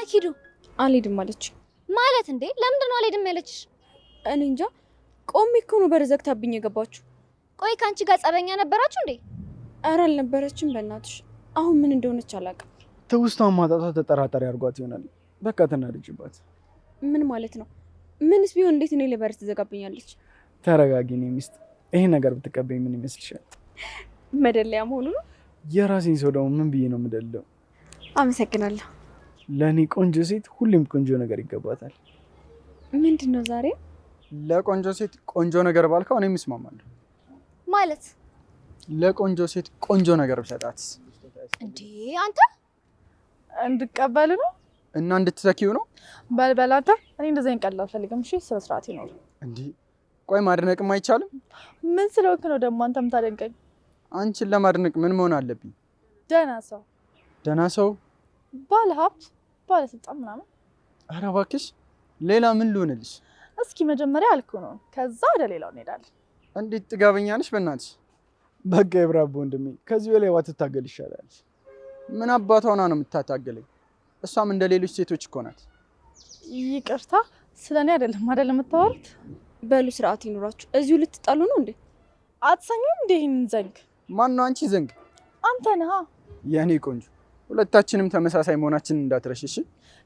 ኪዱ አልሄድም አለች። ማለት እንዴ? ለምንድን ነው አልሄድም ያለችሽ? እኔ እንጃ። ቆሜ እኮ ነው በር ዘግታብኝ የገባችሁ። ቆይ ካንቺ ጋር ጸበኛ ነበራችሁ እንዴ? ኧረ አልነበረችም በእናትሽ። አሁን ምን እንደሆነች አላውቅም። ትውስታውን ማጣቷ ተጠራጣሪ አድርጓት ይሆናል። በቃ ተናደጅባት። ምን ማለት ነው? ምንስ ቢሆን እንዴት እኔ ለበር ትዘጋብኛለች? ተረጋጊ የኔ ሚስት። ይሄ ነገር ብትቀበይ ምን ይመስልሻል? መደለያ መሆኑ ነው። የራሴን ሰው ደግሞ ምን ብዬ ነው የምደለው? አመሰግናለሁ። ለእኔ ቆንጆ ሴት ሁሌም ቆንጆ ነገር ይገባታል። ምንድን ነው ዛሬ? ለቆንጆ ሴት ቆንጆ ነገር ባልከው እኔም እስማማለሁ። ማለት ለቆንጆ ሴት ቆንጆ ነገር ብሰጣትስ? እንዴ አንተ እንድቀበል ነው እና እንድትተኪው ነው? በልበላታ። እኔ እንደዛ ቀላል አልፈልግም። እሺ ስነ ስርዓት ይኖር። እንዴ ቆይ ማድነቅም አይቻልም? ምን ስለሆንክ ነው ደግሞ አንተም ታደንቀኝ? አንቺን ለማድነቅ ምን መሆን አለብኝ? ደህና ሰው፣ ደህና ሰው፣ ባለ ሀብት፣ ባለስልጣን ምናምን። ኧረ እባክሽ ሌላ ምን ልሆንልሽ? እስኪ መጀመሪያ አልኩ ነው፣ ከዛ ወደ ሌላው እንሄዳለን። እንዴት ጥጋበኛ ነሽ በእናትሽ። በቃ ይብራብ ወንድሜ፣ ከዚህ በላይ ባትታገል ይሻላል። ምን አባቷ ሆና ነው የምታታገለኝ? እሷም እንደ ሌሎች ሴቶች እኮ ናት። ይቅርታ ስለኔ አይደለም የምታወሩት። በሉ ስርዓት ይኑራችሁ። እዚሁ ልትጣሉ ነው እንዴ? አትሰኝም እንዴ? ይሄንን ዘንግ ማን ነው? አንቺ ዘንግ? አንተ ነህ የኔ ቆንጆ። ሁለታችንም ተመሳሳይ መሆናችንን እንዳትረሽ እሺ።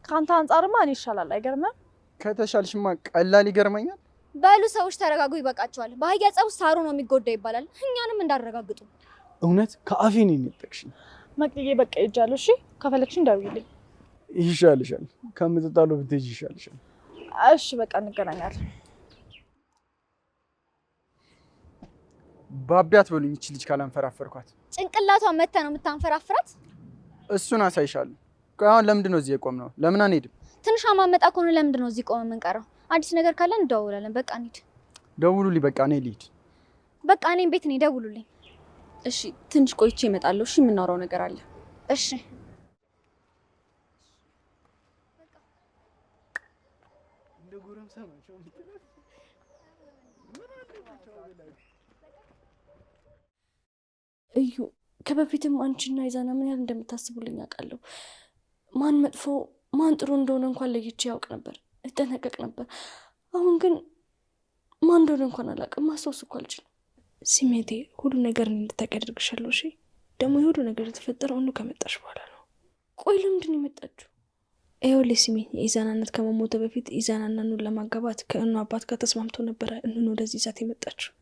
ከአንተ አንጻርማ እኔ ይሻላል አይገርምም? ከተሻልሽማ ቀላል ይገርመኛል። በሉ ሰዎች ተረጋጉ፣ ይበቃቸዋል። በአህያ ጸብ ውስጥ ሳሩ ነው የሚጎዳ ይባላል። እኛንም እንዳረጋግጡ። እውነት ከአፌ ነው የሚጠቅሽኝ። መቅዬ በቃ ይጃለሁ። እሺ ከፈለግሽ ደውይልኝ። ይሻልሻል፣ ከምትጣሉ ብትሄጂ ይሻልሻል። እሺ በቃ እንገናኛለን። ባቢያት በሉኝ። እቺ ልጅ ካላንፈራፈርኳት ጭንቅላቷን መተ ነው የምታንፈራፍራት። እሱን አሳይሻለሁ። አሁን ለምንድን ነው እዚህ የቆምነው? ለምን አንሄድም? ትንሿ ማመጣ ከሆነ ለምንድን ነው እዚህ ቆመ የምንቀረው? አዲስ ነገር ካለን እንደዋውላለን። በቃ እንሂድ። ደውሉልኝ። በቃ እኔ ልሂድ። በቃ እኔም ቤት ነኝ፣ ደውሉልኝ። እሺ ትንሽ ቆይቼ እመጣለሁ። እሺ የምናወራው ነገር አለ። እሺ እዩ ከበፊትም አንቺና ይዛና ምን ያህል እንደምታስቡልኝ አውቃለሁ። ማን መጥፎ ማን ጥሩ እንደሆነ እንኳን ለይቼ ያውቅ ነበር፣ እጠነቀቅ ነበር። አሁን ግን ማን እንደሆነ እንኳን አላውቅም፣ ማስታወስ እኮ አልችልም። ስሜቴ ሁሉ ነገር እንድታውቂ አደርግሻለሁ። እሺ ደግሞ የሁሉ ነገር የተፈጠረው እኑ ከመጣሽ በኋላ ነው። ቆይ ለምንድን ነው የመጣችሁ? ይኸውልሽ ስሜ የኢዛናነት ከመሞተ በፊት ኢዛናና እኑን ለማጋባት ከእኑ አባት ጋር ተስማምቶ ነበረ እኑን ወደዚህ ይዛት የመጣችው።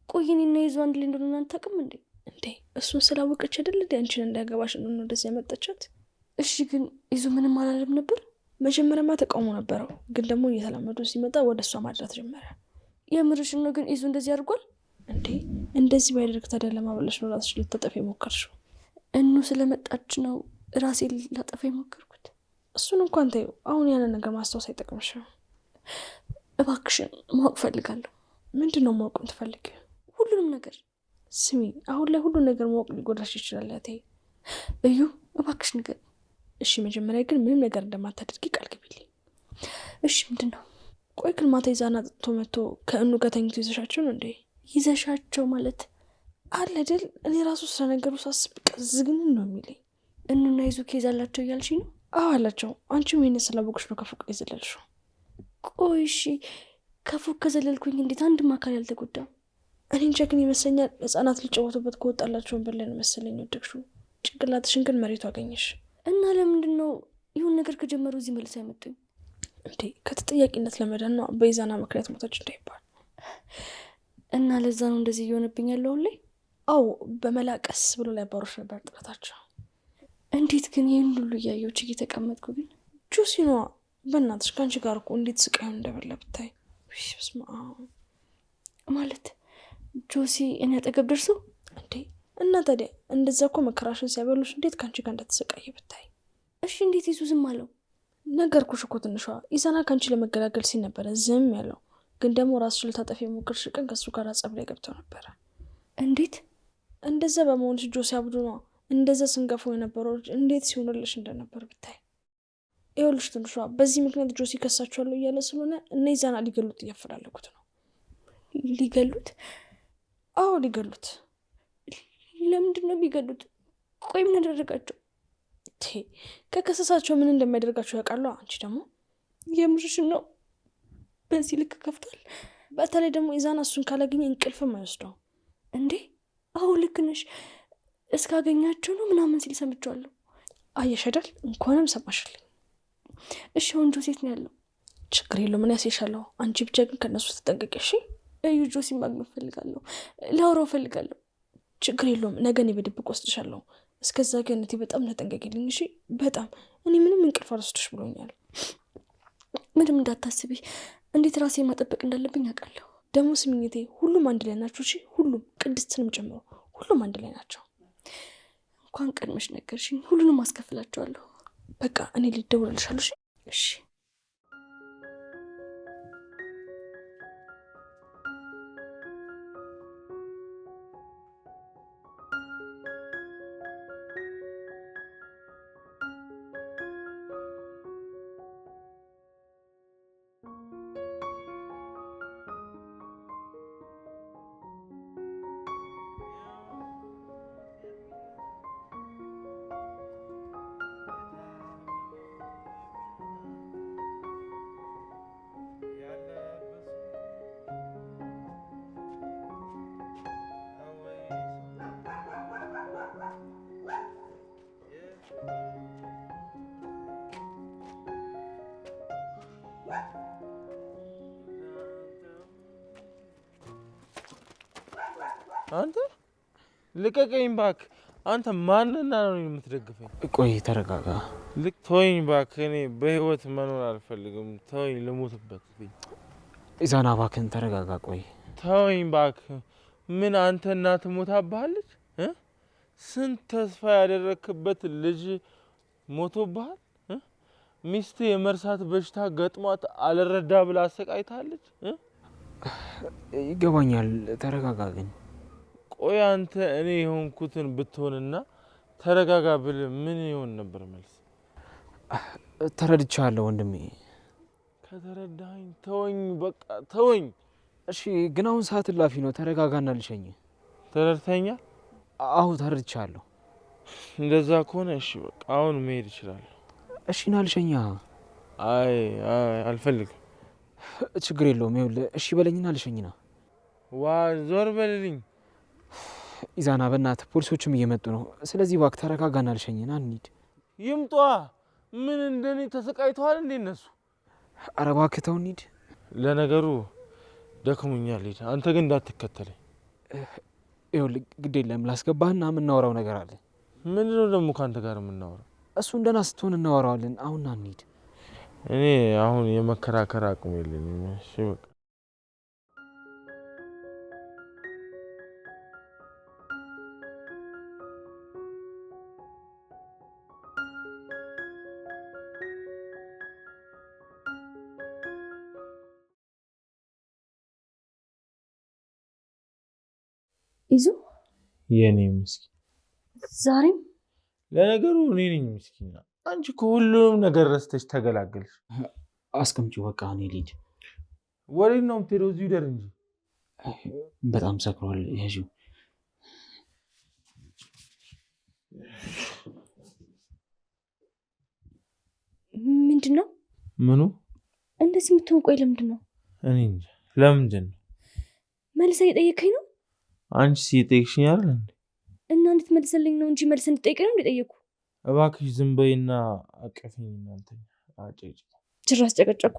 ቆይ እኔና ይዙ አንድ ላይ እንደሆነ አታውቅም እንዴ? እንዴ እሱን ስላወቀች አይደል እንዴ አንቺን እንዳያገባሽ እኑን ወደዚህ ያመጣቻት? እሺ ግን ይዙ ምንም አላለም ነበር? መጀመሪያማ ተቃውሞ ነበረው፣ ግን ደግሞ እየተላመዱ ሲመጣ ወደ እሷ ማድራት ጀመረ። የምርሽን ነው? ግን ይዙ እንደዚህ አድርጓል እንዴ? እንደዚህ ባይደርግ ታዲያ ለማበለሽ ነው ራስሽ ልታጠፊ የሞከርሽው? እኑ ስለመጣች ነው ራሴ ላጠፋ የሞከርኩት? እሱን እንኳን ተይው፣ አሁን ያንን ነገር ማስታወስ አይጠቅምሽም። እባክሽን ማወቅ ፈልጋለሁ። ምንድን ነው ማወቅ የምትፈልጊው? ሁሉንም ነገር። ስሚ አሁን ላይ ሁሉ ነገር ማወቅ ሊጎዳሽ ይችላል። ያቴ እዩ እባክሽ ንገር። እሺ መጀመሪያ ግን ምንም ነገር እንደማታደርጊ ቃል ግቢልኝ። እሺ ምንድን ነው? ቆይ ግን ማታ ይዛና ጥቶ መጥቶ ከእኑ ጋር ተኝቶ ይዘሻቸው ነው እንዴ? ይዘሻቸው ማለት አለ አይደል? እኔ ራሱ ስለነገሩ ሳስብ ዝግን ነው የሚለኝ። እኑና ይዙ ኬዝ አላቸው እያልሽኝ ነው? አዎ አላቸው። አንቺም ይሄንን ስላወቅሽ ነው ከፎቅ የዘለልሽው። ቆይ እሺ ከፎቅ ከዘለልኩኝ እንዴት አንድም አካል ያልተጎዳም? እኔ እንጃ ግን ይመስለኛል ህጻናት ሊጫወቱበት ከወጣላቸው ወንበር ላይ ነው መሰለኝ ወደቅሽው። ጭንቅላትሽን ግን መሬቱ አገኘሽ። እና ለምንድን ነው ይሁን ነገር ከጀመሩ እዚህ መልስ አይመጡኝ እንዴ? ከተጠያቂነት ለመዳን ነው። በይዛና ምክንያት ሞተች እንዳይባል። እና ለዛ ነው እንደዚህ እየሆነብኝ ያለው አሁን ላይ? አዎ በመላቀስ ብሎ ላይ ባሮሽ ነበር ጥረታቸው። እንዴት ግን ይህን ሁሉ እያየሁ ችግር የተቀመጥኩ ግን ጆሲኗ በእናትሽ ከአንቺ ጋር እኮ እንዴት ስቃዩን እንደበላ ብታይ። ስማ ማለት ጆሲ እኔ አጠገብ ደርሶ እንዴ? እና ታዲያ እንደዛ እኮ መከራሽን ሲያበሉሽ እንዴት ከአንቺ ጋር እንደተሰቃየ ብታይ። እሺ እንዴት ይዙ ዝም አለው? ነገርኩሽ እኮ ትንሿ ኢዛና ከአንቺ ለመገላገል ሲል ነበረ ዝም ያለው። ግን ደግሞ ራስሽ ልታጠፊ የሞከርሽ ቀን ከእሱ ጋር ጸብ ላይ ገብተው ነበረ። እንዴት? እንደዛ በመሆንሽ ጆሲ አብዱ ነው እንደዛ ስንገፈው የነበረው ልጅ እንዴት ሲሆንልሽ እንደነበር ብታይ። ይኸውልሽ ትንሿ በዚህ ምክንያት ጆሲ ከሳቸዋለሁ እያለ ስለሆነ እነ ኢዛና ሊገሉት እያፈላለጉት ነው። ሊገሉት? አዎ ሊገሉት። ለምንድን ነው የሚገሉት? ቆይ ምን አደረጋቸው? ከከሰሳቸው ምን እንደሚያደርጋቸው ያውቃሉ። አንቺ ደግሞ የምርሽን ነው? በዚህ ልክ ከፍቷል? በተለይ ደግሞ ኢዛና እሱን ካላገኘ እንቅልፍም አይወስደው እንዴ። አሁን ልክ ነሽ። እስካገኛቸው ነው ምናምን ሲል ሰምቼዋለሁ። አየሽ አይደል? እንኳንም ሰማሽልኝ። እሺ አሁን ጆሴት ነው ያለው? ችግር የለው ምን ያስይሻለሁ። አንቺ ብቻ ግን ከእነሱ ተጠንቀቂ እሺ? እዩ ጆሲ ማግኘት ፈልጋለሁ፣ ላውራው ፈልጋለሁ። ችግር የለውም ነገ እኔ በድብቅ ወስድሻለሁ። እስከዛ ግን እህቴ በጣም ተጠንቀቂልኝ እሺ? በጣም እኔ ምንም እንቅልፍ አልወስድሽ ብሎኛል። ምንም እንዳታስቢ፣ እንዴት ራሴን ማጠበቅ እንዳለብኝ አውቃለሁ። ደግሞ ስሚኝ እህቴ፣ ሁሉም አንድ ላይ ናቸው እሺ? ሁሉም ቅድስትንም ጨምሮ ሁሉም አንድ ላይ ናቸው። እንኳን ቀድመሽ ነገርሽኝ። ሁሉንም አስከፍላቸዋለሁ። በቃ እኔ ልደውልልሻለሁ እሺ? እሺ። አንተ ልቀቀኝ እባክህ። አንተ ማንና ነው የምትደግፈኝ? ቆይ ተረጋጋ። ተወኝ እባክህ። እኔ በህይወት መኖር አልፈልግም። ተወኝ ልሙትበት። ኢዛና እባክህን ተረጋጋ። ቆይ ተወኝ እባክህ። ምን አንተ እናትህ ሞታብሃለች? ስንት ተስፋ ያደረክበት ልጅ ሞቶብሃል? ሚስት የመርሳት በሽታ ገጥሟት አልረዳ ብላ አሰቃይታለች? ይገባኛል። ተረጋጋ ግን። ቆይ አንተ እኔ የሆንኩትን ብትሆንና ተረጋጋ ብል ምን ይሆን ነበር መልስ? ተረድቻለሁ ወንድሜ። ከተረዳኸኝ ተወኝ በቃ ተወኝ። እሺ ግን አሁን ሰዓት እላፊ ነው። ተረጋጋና ልሸኝ። ተረድተኛል? አዎ ተረድቻለሁ። እንደዛ ከሆነ እሺ በቃ አሁን መሄድ እችላለሁ። እሺ ና ልሸኛ። አይ አልፈልግም። ችግር የለውም። ይኸውልህ እሺ በለኝና ልሸኝና። ዋ ዞር በልልኝ። ኢዛና በእናትህ ፖሊሶችም እየመጡ ነው። ስለዚህ እባክህ ተረጋጋና ልሸኝና እንሂድ። ይምጧ። ምን እንደኔ ተሰቃይተዋል እንዴ እነሱ? ኧረ እባክህ ተው እንሂድ። ለነገሩ ደክሞኛል። ሂድ። አንተ ግን እንዳትከተለኝ። ይኸውልህ ግድ የለም ላስገባህና የምናወራው ነገር አለ። ምንድነው ደግሞ ከአንተ ጋር የምናወራው? እሱን ደህና ስትሆን እናወራዋለን። አሁን ና እንሂድ። እኔ አሁን የመከራከር አቅም የለኝም። እሺ በቃ ይዞ የኔ ምስኪን ዛሬም ለነገሩ እኔ ነኝ ምስኪን። አንቺ ከሁሉም ነገር ረስተሽ ተገላገልሽ። አስቀምጪው በቃ እኔ ልሂድ። ወዴት ነው የምትሄደው? እዚሁ ይደር እንጂ። በጣም ሰክሯል። ያዢው። ምንድን ነው? ምኑ እንደዚህ የምትሆን? ቆይ ለምንድን ነው? እኔ እንጃ። ለምንድን ነው መልሰ እየጠየከኝ ነው? አንቺ ሲጠይቅሽኝ አይደል እንዴ? እና እንድትመልስልኝ ነው እንጂ መልስ እንድጠይቀኝ ነው እንደጠየኩ። እባክሽ ዝም በይና አቀፊኝ። እናንተ አጨጭ ጭራሽ ጨቀጨኩ።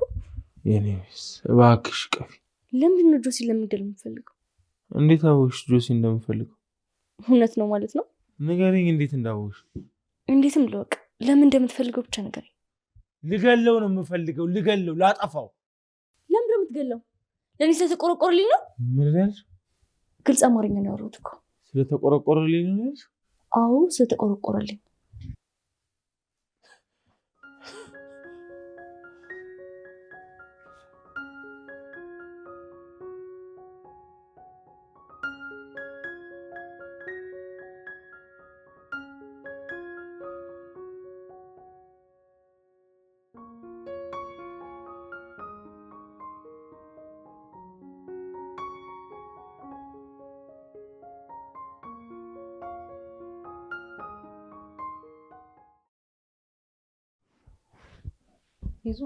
የኔ ሚስ እባክሽ ቀፊ። ለምንድን ነው ጆሲ ለመግደል የምፈልገው? እንዴት አወቅሽ ጆሲ እንደምፈልገው? እውነት ነው ማለት ነው? ንገሪኝ። እንዴት እንዳወቅሽ? እንዴትም ልወቅ። ለምን እንደምትፈልገው ብቻ ንገረኝ። ልገለው ነው የምፈልገው። ልገለው፣ ላጠፋው። ለምን ነው የምትገለው? ለእኔ ስለተቆረቆረልኝ ነው? ምን ያልሽ? ግልጽ አማርኛ ነው ያወራሁት እኮ። ስለተቆረቆረልኝ ነው ያልሽ? አዎ ስለተቆረቆረልኝ። ይዙ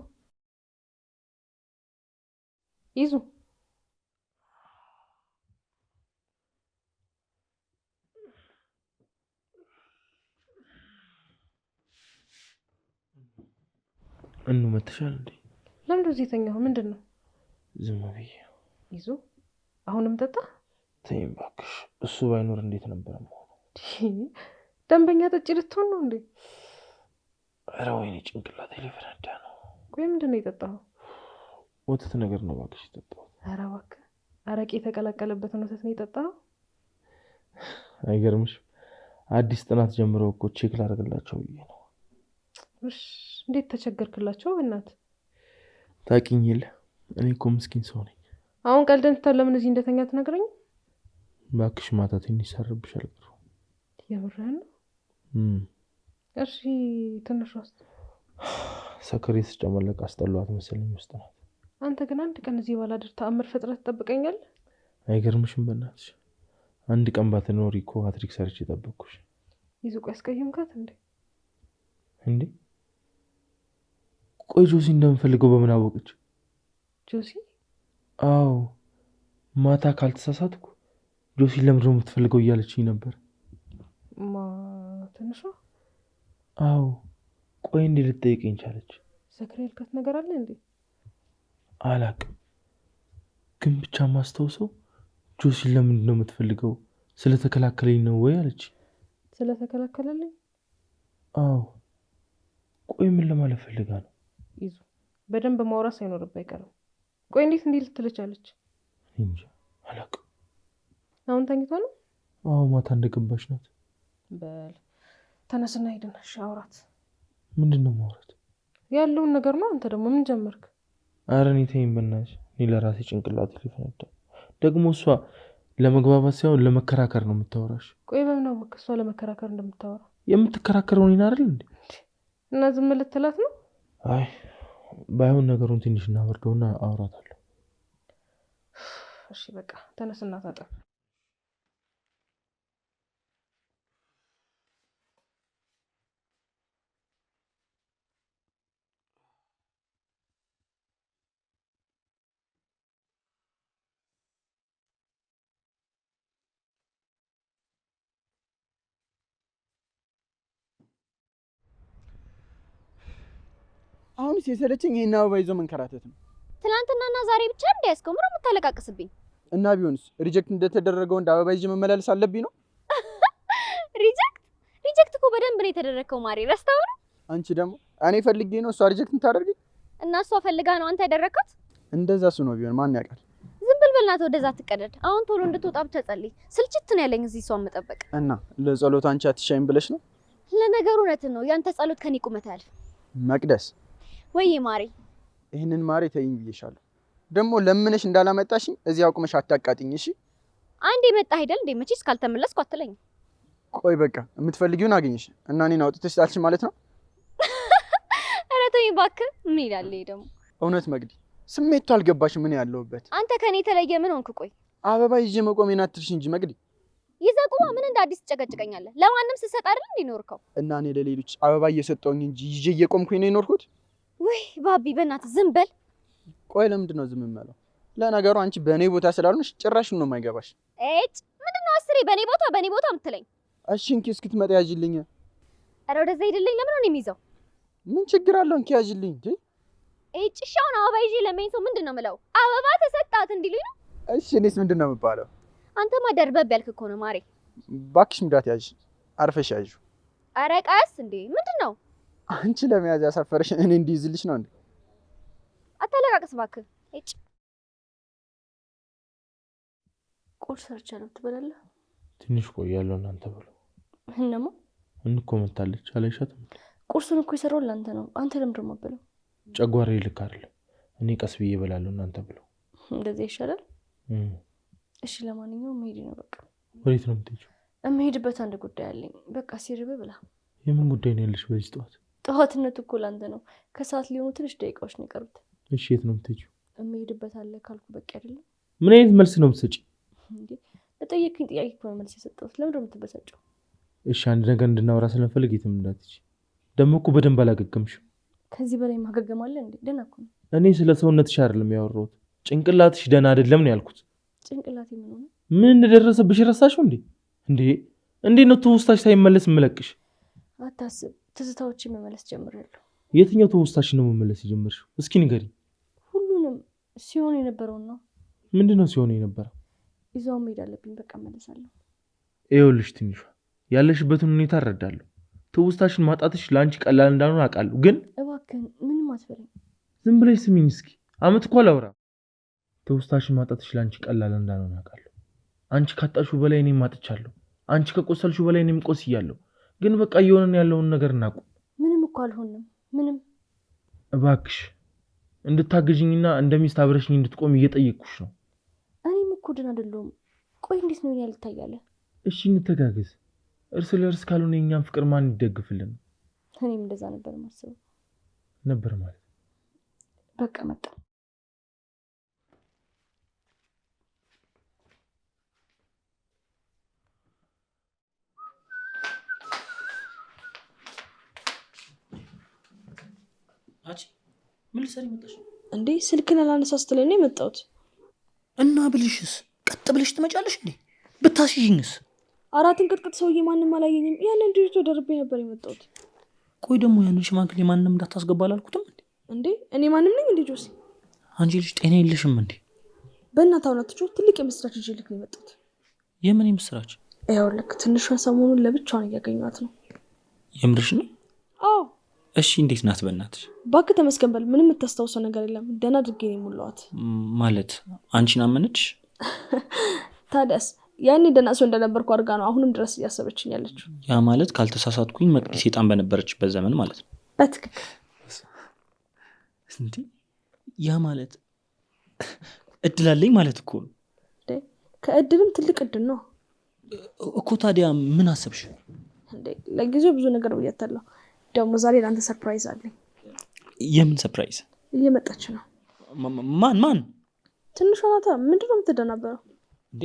ይዙ እኑ መተሻል እንዴ? ለምን እዚህ የተኛው? ምንድን ነው? ዝም ብዬ። ይዙ አሁንም ጠጣ? ተይኝ እባክሽ። እሱ ባይኖር እንዴት ነበር የምሆነው? ደንበኛ ጠጪ ልትሆን ነው እንዴ? ኧረ ወይኔ ጭንቅላቴ ሊፈነዳ ነው። ቆይ ምንድን ነው የጠጣኸው? ወተት ነገር ነው እባክሽ የጠጣሁት። ኧረ እባክህ አረቄ የተቀላቀለበትን ወተት ነው የጠጣኸው? አይገርምሽም? አዲስ ጥናት ጀምረው እኮ ቼክ ላደርግላቸው ብዬ ነው። እሺ እንዴት ተቸገርክላቸው? በእናትህ ታውቂኝ የለ እኔ እኮ ምስኪን ሰው ነኝ። አሁን ቀልደን ትተን ለምን እዚህ እንደተኛ ትነግረኝ? እባክሽ ማታ ትንሽ ሰርብሽ አልቀረው። የምርህን ነው? እሺ ትንሽ ውስጥ ሰከሬ ስጨመለቅ አስጠሏት መሰለኝ ውስጥ ናት። አንተ ግን አንድ ቀን እዚህ ባላድር ተአምር ፈጥረህ ትጠብቀኛለህ? አይገርምሽም? በእናትሽ አንድ ቀን ባትኖሪ እኮ ሀትሪክ ሰርቼ ጠበቅኩሽ። ይዙ ቆይ አስቀየምካት እንዴ? እንዴ ቆይ ጆሲ እንደምፈልገው በምን አወቀች? ጆሲ? አዎ ማታ ካልተሳሳትኩ ጆሲ ለምንድን ነው የምትፈልገው እያለችኝ ነበር። ትንሿ? አዎ ቆይ እንዴ ልትጠይቀኝ ቻለች? ሰክሬ ያልካት ነገር አለ እንዴ? አላቅም፣ ግን ብቻ ማስታውሰው ጆሲ ለምንድን ነው የምትፈልገው ስለተከላከለኝ ነው ወይ አለች። ስለተከላከለልኝ? አዎ ቆይ ምን ለማለት ፈልጋ ነው? ይዙ በደንብ ማውራት ሳይኖርብህ አይቀርም። ቆይ እንዴት እንዲህ ልትልቻለች? እንጃ አላቅም። አሁን ተኝቷ ነው? አዎ ማታ እንደገባች ናት። በል ተነስና ሄድና አውራት። ምንድን ነው ማውራት? ያለውን ነገር ነው። አንተ ደግሞ ምን ጀመርክ? ኧረ እኔ ተይኝ በእናትሽ። እኔ ለራሴ ጭንቅላት ሊፈነዳ። ደግሞ እሷ ለመግባባት ሳይሆን ለመከራከር ነው የምታወራሽ። ቆይ በምን አወቅ እሷ ለመከራከር እንደምታወራ? የምትከራከረው እኔን አይደል እንዴ? እና ዝም ልትላት ነው? አይ ባይሆን ነገሩን ትንሽ እናወርደውና አውራታለሁ። እሺ በቃ ተነስና ታጠብ። አሁንስ የሰለችኝ ይሄን አበባ ይዞ መንከራተት ነው። ትናንትናና ዛሬ ብቻ እንዳያስከው ምሮ የምታለቃቅስብኝ። እና ቢሆንስ ሪጀክት እንደተደረገው እንደ አበባ ይዤ መመላለስ አለብኝ ነው? ሪጀክት እኮ በደንብ ነው የተደረከው ማሪ፣ ረስተው ነው። አንቺ ደግሞ እኔ ፈልጌ ነው እሷ ሪጀክት የምታደርገኝ? እና እሷ ፈልጋ ነው አንተ ያደረካት? እንደዛ ነው ቢሆን ማን ያውቃል? ዝም ብል በልናት፣ ወደዛ ትቀደድ። አሁን ቶሎ እንድትወጣ ብቻ ጸልይ። ስልችት ነው ያለኝ እዚህ እሷን መጠበቅ። እና ለጸሎት አንቺ አትሻይም ብለሽ ነው? ለነገሩ እውነትን ነው፣ ያንተ ጸሎት ከኔ ቁመት አያልፍ። መቅደስ ወይ ማሪ፣ ይሄንን ማሪ ተይኝ ብዬሻለሁ። ደግሞ ለምንሽ እንዳላመጣሽኝ እዚህ አቁመሽ አታቃጥኝ እሺ? አንዴ መጣ አይደል እንዴ? መቼስ ካልተመለስኩ አትለኝ። ቆይ በቃ የምትፈልጊውን አገኘሽ እና እኔን አውጥተሽ ጣልሽ ማለት ነው? ኧረ ተይኝ እባክህ። ምን ይላል ይሄ ደግሞ? እውነት መግዲ ስሜቱ አልገባሽም። ምን ያለውበት አንተ ከኔ የተለየ ምን ሆንክ? ቆይ አበባ ይዤ መቆሜን አትርሽ እንጂ መግዲ። ይዘቁማ ምን እንደ አዲስ ትጨቀጭቀኛለህ? ለማንም ስትሰጥ አይደል እንዲኖርከው? እና እኔ ለሌሎች አበባ እየሰጠሁኝ እንጂ ይዤ እየቆምኩኝ ነው የኖርኩት? ወይ ባቢ በእናትህ ዝም በል። ቆይ ለምንድን ነው ዝም የምለው? ለነገሩ አንቺ በእኔ ቦታ ስላልሆንሽ ጭራሽ ነው የማይገባሽ። እጭ ምንድነው አስሬ በእኔ ቦታ የምትለኝ? እሺ እንኪ እስክትመጣ ያዥልኝ። ኧረ ወደዛ ሄድልኝ። ለምን ነው የሚይዘው? ምን ችግር አለው? እንኪ ያዥልኝ እንጂ። እጭ ሻውን አበባ ይዤ ለምን ሰው ምንድን ነው የምለው? አበባ ተሰጣት እንዲሉኝ ነው? እሺ እኔስ ምንድን ነው የምባለው? አንተማ ደርበብ ያልክ እኮ ነው ማሬ። እባክሽ ምዳት ያዥ፣ አርፈሽ ያዥ። ኧረ ቀስ እንዴ! ምንድን ነው አንቺ ለመያዝ ያሳፈረሽ እኔ እንዲይዝልሽ ነው እንዴ? አታለቃቅስ እባክህ። እጭ ቁርስ ሰርቻለሁ፣ ትበላለህ? ትንሽ ቆያለሁ። እናንተ ብሎ እነማ እንኮ መታለች አላይሻትም? ቁርሱን እኮ የሰራው ለአንተ ነው። አንተ ለምንድን ነው የማትበላው? ጨጓራዬ ልክ አይደለም። እኔ ቀስ ብዬ እበላለሁ። እናንተ ብሎ እንደዚህ ይሻላል። እሺ ለማንኛውም መሄድ ነው በቃ። ወዴት ነው የምትሄጂው? የምሄድበት አንድ ጉዳይ አለኝ። በቃ ሲርብ ብላ። የምን ጉዳይ ነው ያለሽ በዚህ ጠዋት? ጠዋትነቱ እኮ ለአንተ ነው። ከሰዓት ሊሆኑ ትንሽ ደቂቃዎች ነው የቀሩት። እሺ የት ነው የምትሄጂው? የምሄድበት አለ ካልኩ በቂ አይደለም? ምን አይነት መልስ ነው የምትሰጪ? እንዴ ለጠየቅኝ ጥያቄ እኮ ነው መልስ የሰጠሁት። ለምንድን ነው የምትበሳጨው? እሺ አንድ ነገር እንድናወራ ስለፈልግ የትም እንዳትሄጂ። ደግሞ እኮ በደንብ አላገገምሽም። ከዚህ በላይ ማገገም አለ እንዴ? ደህና እኮ ነው። እኔ ስለ ሰውነትሽ አይደለም ያወራሁት፣ ጭንቅላትሽ ደህና አይደለም ነው ያልኩት። ጭንቅላቴ ምን ሆነ? ምን እንደደረሰብሽ ረሳሽው እንዴ? እንዴ ነው ትውስታሽ ሳይመለስ የምለቅሽ? አታስብ፣ ትዝታዎቼ መመለስ ጀምሬያለሁ። የትኛው ትውስታሽ ነው መመለስ የጀመርሽው? እስኪ ንገሪኝ። ሁሉንም ሲሆን የነበረውን ነው። ምንድነው ሲሆን የነበረው? ይዘው መሄድ አለብኝ። በቃ እመለሳለሁ። ይኸውልሽ ትንሿ፣ ያለሽበትን ሁኔታ እረዳለሁ። ትውስታሽን ማጣትሽ ለአንቺ ቀላል እንዳልሆነ አውቃለሁ። ግን እባክህን ምንም አትበለኝ። ዝም ብለሽ ስሚኝ እስኪ። አመት እኮ አላወራም። ትውስታሽን ማጣትሽ ለአንቺ ቀላል እንዳልሆነ አውቃለሁ። አንቺ ካጣሽው በላይ እኔም አጥቻለሁ። አንቺ ከቆሰልሽው በላይ እኔም ቆስያለሁ። ግን በቃ እየሆነን ያለውን ነገር እናቁም። ምንም እኮ አልሆንም። ምንም። እባክሽ እንድታገዥኝና እንደሚስት አብረሽኝ እንድትቆም እየጠየቅኩሽ ነው። እኔም እኮ ደህና አይደለሁም። ቆይ እንዴት ነው ያልታያለህ? እሺ እንተጋገዝ። እርስ ለእርስ ካልሆነ የእኛም ፍቅር ማን ይደግፍልን? እኔም እንደዛ ነበር ማስበው። ነበር ማለት በቃ መጣ። አቺ ምን ልትሰሪ መጣሽ እንዴ? ስልክን አላነሳ ስትለኝ ነው የመጣሁት። እና ብልሽስ ቀጥ ብለሽ ትመጫለሽ እንዴ? ብታስይኝስ? አራትን ቅጥቅጥ ሰውዬ ማንም አላየኝም። ያንን ድርቶ ደርቤ ነበር የመጣሁት። ቆይ ደግሞ ያንን ሽማግሌ ማንም እንዳታስገባ አላልኩትም እንዴ? እንዴ እኔ ማንም ነኝ እንዴ? ጆሲ አንቺ ልጅ ጤና የለሽም እንዴ? በእናትህ አውናትቹ ትልቅ የምስራች ይዤ ልክ ነው የመጣሁት። የምን የምስራች? ይኸውልህ ትንሿን ሰሞኑን ለብቻዋን እያገኘኋት ነው። የምርሽ ነው? አዎ። እሺ እንዴት ናት በእናትሽ? እባክህ ተመስገን በል። ምንም የምታስታውሰው ነገር የለም። ደህና አድርጌ ነው የሞላኋት። ማለት አንቺን አመነች? ታዲያስ ያኔ ደህና ሰው እንደነበርኩ አድርጋ ነው አሁንም ድረስ እያሰበችኝ ያለችው። ያ ማለት ካልተሳሳትኩኝ መቅዲ ሴጣን በነበረችበት ዘመን ማለት ነው። በትክክል። እንዴ ያ ማለት እድል አለኝ ማለት እኮ ነው። ከእድልም ትልቅ እድል ነው እኮ። ታዲያ ምን አሰብሽ እንዴ? ለጊዜው ብዙ ነገር ብያታለሁ። ደግሞ ዛሬ ለአንተ ሰርፕራይዝ አለኝ። የምን ሰርፕራይዝ? እየመጣች ነው። ማን? ትንሿ ናታ። ምንድነው የምትደናበረው እንዴ?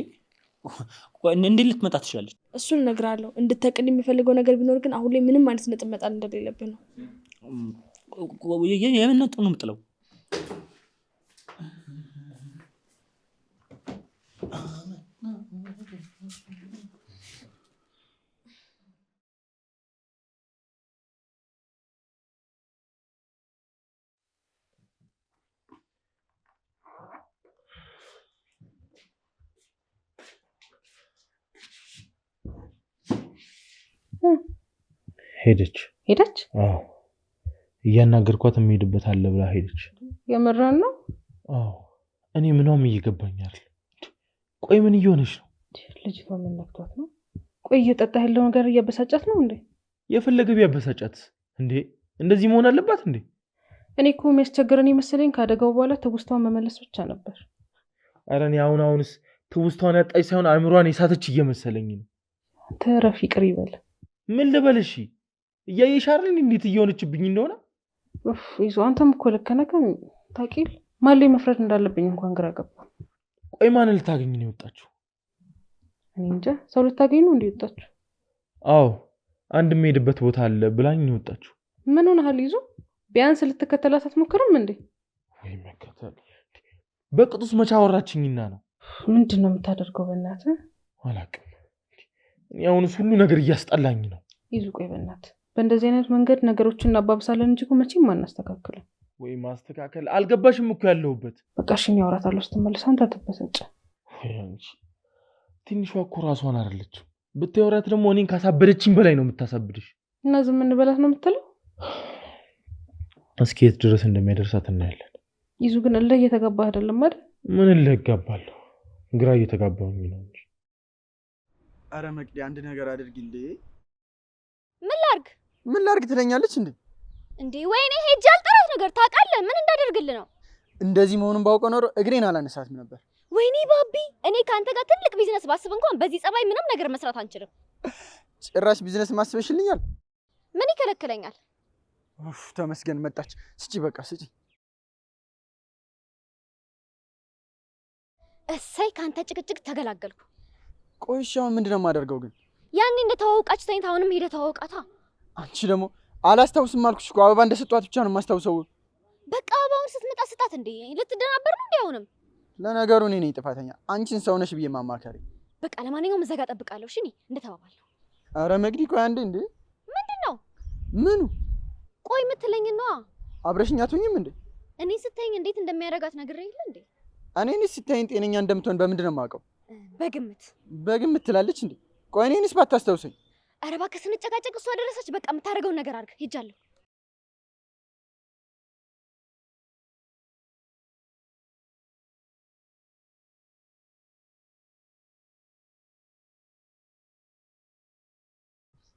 እንዴት ልትመጣ ትችላለች? እሱን እነግርሃለሁ። እንድታቅድ የሚፈልገው ነገር ቢኖር ግን አሁን ላይ ምንም አይነት ነጥብ መጣል እንደሌለብን ነው። የምን ነጥብ ነው የምጥለው? ሄደች። አዎ እያናገርኳት የሚሄድበት አለ ብላ ሄደች። የምራን ነው? አዎ እኔ ምንም እየገባኝ አይደል። ቆይ ምን እየሆነች ነው? ልጅቷ ምን ነክቷት ነው? ቆይ እየጠጣ ያለው ነገር እያበሳጫት ነው እንዴ? የፈለገ ቢያበሳጫት እንዴ እንደዚህ መሆን አለባት እንዴ? እኔ እኮ የሚያስቸግረን መሰለኝ ከአደጋው በኋላ ትውስቷን መመለስ ብቻ ነበር። ኧረ እኔ አሁንስ ትውስቷን ያጣች ሳይሆን አእምሯን የሳተች እየመሰለኝ ነው። ተረፍ ይቅር ይበል። ምን ልበልሽ? እያየሽ አይደል እንዴት እየሆነችብኝ እንደሆነ? ይዞ አንተም እኮ ልክ ነህ። ታውቂል ማን ላይ መፍረድ እንዳለብኝ እንኳን ግራ ገባ። ቆይ ማንን ልታገኝ ነው የወጣችው? እኔ እንጃ። ሰው ልታገኝ ነው እንዴ የወጣችው? አዎ አንድ የምሄድበት ቦታ አለ ብላኝ ነው የወጣችው። ምን ሆነሃል ይዞ? ቢያንስ ልትከተላት አትሞክርም እንዴ? ወይ መከተል በቅጡስ መቼ አወራችኝና ነው? ምንድን ነው የምታደርገው? በእናትህ አላውቅም። እኔ አሁንስ ሁሉ ነገር እያስጠላኝ ነው። ይዙ ቆይ በእናትህ በእንደዚህ አይነት መንገድ ነገሮችን እናባብሳለን እንጂ እኮ መቼም አናስተካክልም። ወይ ማስተካከል አልገባሽም እኮ ያለሁበት። በቃ እሺ እኔ አወራታለሁ ስትመለስ አንተ አትበሳጭ። አንቺ ትንሿ እኮ ራሷን አይደለችም። ብታወራት ደግሞ እኔን ካሳበደችኝ በላይ ነው የምታሳብድሽ። እና ዝም እንበላት ነው የምትለው? እስኪ የት ድረስ እንደሚያደርሳት እናያለን። ይዙ ግን እልህ እየተጋባህ አይደለም አይደል? ምን እልህ እጋባለሁ? ግራ እየተጋባሁኝ ነው እንጂ። አረ መቅዲ አንድ ነገር አድርጊልኝ። ምን ላርግ ትለኛለች እንዴ? እንዴ ወይኔ ሄጅ አልጠራት ነገር ታውቃለህ? ምን እንዳደርግልህ ነው? እንደዚህ መሆኑን ባውቀው ኖሮ እግሬን አላነሳትም ነበር። ወይኔ ባቢ፣ እኔ ካንተ ጋር ትልቅ ቢዝነስ ባስብ እንኳን በዚህ ጸባይ ምንም ነገር መስራት አንችልም። ጭራሽ ቢዝነስ ማስበሽልኛል? ምን ይከለክለኛል? ተመስገን መጣች። ስጪ በቃ ስጪ። እሰይ ካንተ ጭቅጭቅ ተገላገልኩ። ቆይ እሺ አሁን ምንድነው የማደርገው ግን? ያኔ እንደተዋወቃችሁ ተኝታ አሁንም ሄደህ ተዋወቃታ። አንቺ ደግሞ አላስታውስም አልኩሽ እኮ አበባ እንደሰጧት ብቻ ነው የማስታውሰው። በቃ አበባውን ስትመጣ ስጣት እንዴ። ልትደናበር ነው እንዴ አሁንም? ለነገሩ እኔ ነኝ ጥፋተኛ፣ አንቺን ሰው ነሽ ብዬ ማማከሪ። በቃ ለማንኛውም እዛ ጋር እጠብቃለሁ። እሺ እንደተባባልነው። አረ መግዲ ቆይ አንዴ። እንዴ ምንድን ነው? ምኑ? ቆይ የምትለኝ ነዋ። አብረሽኝ አትሆኝም እንዴ? እኔ ስታይኝ እንዴት እንደሚያደርጋት ነግሬህ የለ እንዴ? እኔንስ ስታይኝ ጤነኛ እንደምትሆን በምንድን ነው የማውቀው? በግምት ትላለች እንዴ? ቆይ እኔንስ ባታስታውሰኝ። ኧረ እባክህ ስንጨቃጨቅ እሷ ደረሰች። በቃ የምታደርገውን ነገር አድርግ። ሄጃለሁ።